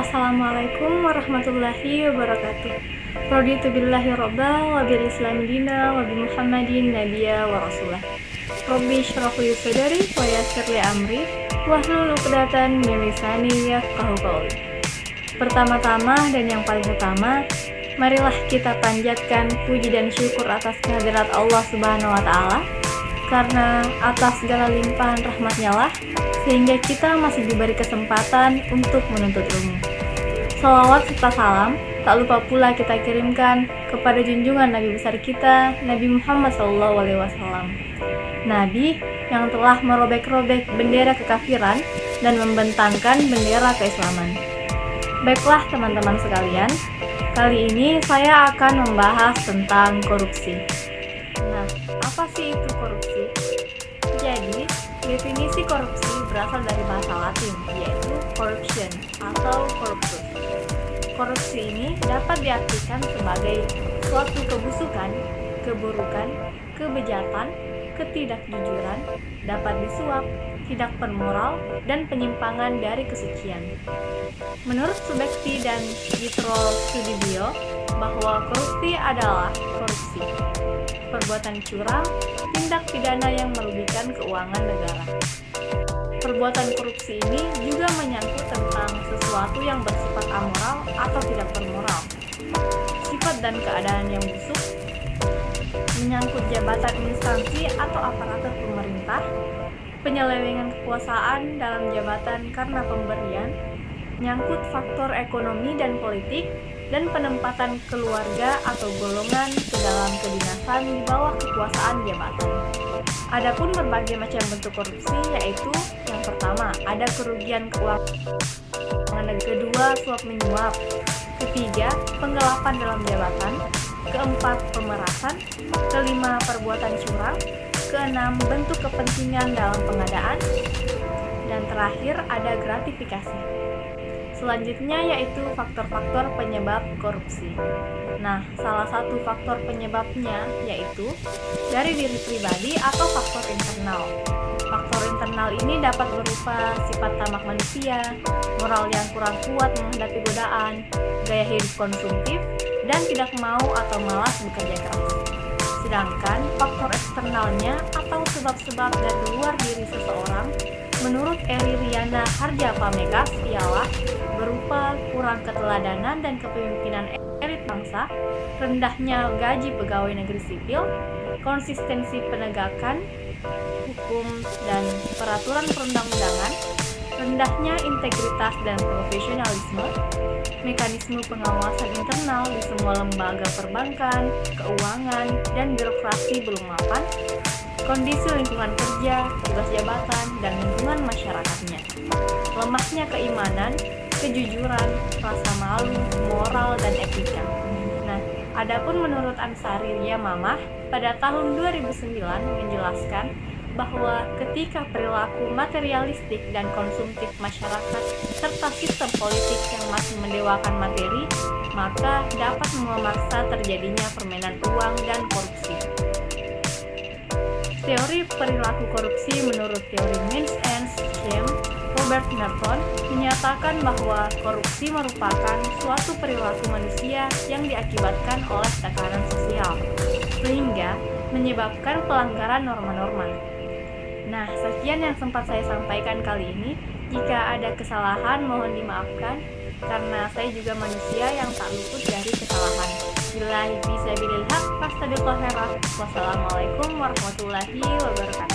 Assalamualaikum warahmatullahi wabarakatuh. Raditu billahi robba wa bil islami dina wa bi muhammadin nabiyya wa rasulah. Rabbi shrah li sadri wa yassir li amri wahlul 'uqdatam min lisani yafqahu qawli. Pertama-tama dan yang paling utama, marilah kita panjatkan puji dan syukur atas kehadirat Allah Subhanahu wa taala, karena atas segala limpahan rahmat-Nya lah sehingga kita masih diberi kesempatan untuk menuntut ilmu. Salawat serta salam tak lupa pula kita kirimkan kepada junjungan Nabi besar kita, Nabi Muhammad SAW. Nabi yang telah merobek-robek bendera kekafiran dan membentangkan bendera keislaman. Baiklah teman-teman sekalian, kali ini saya akan membahas tentang korupsi. Nah, apa sih itu korupsi? Jadi, definisi korupsi berasal dari bahasa Latin, yaitu corruption atau corruptus. Korupsi ini dapat diartikan sebagai suatu kebusukan, keburukan, kebejatan, ketidakjujuran, dapat disuap, tidak bermoral, dan penyimpangan dari kesucian. Menurut Subekti dan Yitro Sudibyo, bahwa korupsi adalah korupsi, perbuatan curang, tindak pidana yang merugikan keuangan negara. Perbuatan korupsi ini juga menyangkut tentang sesuatu yang bersifat amoral atau tidak bermoral, sifat dan keadaan yang busuk, menyangkut jabatan instansi atau aparatur pemerintah, penyelewengan kekuasaan dalam jabatan karena pemberian, menyangkut faktor ekonomi dan politik, dan penempatan keluarga atau golongan ke dalam kedinasan di bawah kekuasaan jabatan. Adapun berbagai macam bentuk korupsi, yaitu yang pertama, ada kerugian keuangan, kedua, suap menyuap, ketiga, penggelapan dalam jabatan, keempat, pemerasan, kelima, perbuatan curang, keenam, bentuk kepentingan dalam pengadaan, dan terakhir ada gratifikasi. Selanjutnya yaitu faktor-faktor penyebab korupsi. Nah, salah satu faktor penyebabnya yaitu dari diri pribadi atau faktor internal. Faktor internal ini dapat berupa sifat tamak manusia, moral yang kurang kuat menghadapi godaan, gaya hidup konsumtif, dan tidak mau atau malas bekerja keras. Sedangkan faktor eksternalnya atau sebab-sebab dari luar diri seseorang, menurut Eliriana Harjapamekas ialah berupa kurang keteladanan dan kepemimpinan elit bangsa, rendahnya gaji pegawai negeri sipil, konsistensi penegakan hukum dan peraturan perundang-undangan, rendahnya integritas dan profesionalisme, mekanisme pengawasan internal di semua lembaga perbankan, keuangan, dan birokrasi belum mapan, kondisi lingkungan kerja, tugas jabatan, dan lingkungan masyarakatnya, lemahnya keimanan, kejujuran, rasa malu, moral, dan etika. Nah, adapun menurut Ansari Yamamah pada tahun 2009 menjelaskan bahwa ketika perilaku materialistik dan konsumtif masyarakat serta sistem politik yang masih mendewakan materi, maka dapat memaksa terjadinya permainan uang dan korupsi. Teori perilaku korupsi menurut teori means ends scheme Robert Merton menyatakan bahwa korupsi merupakan suatu perilaku manusia yang diakibatkan oleh tekanan sosial, sehingga menyebabkan pelanggaran norma-norma. Nah, sekian yang sempat saya sampaikan kali ini. Jika ada kesalahan, mohon dimaafkan, karena saya juga manusia yang tak luput dari kesalahan. Billahi fisabilillah, fastabiqul khairat. Wassalamualaikum warahmatullahi wabarakatuh.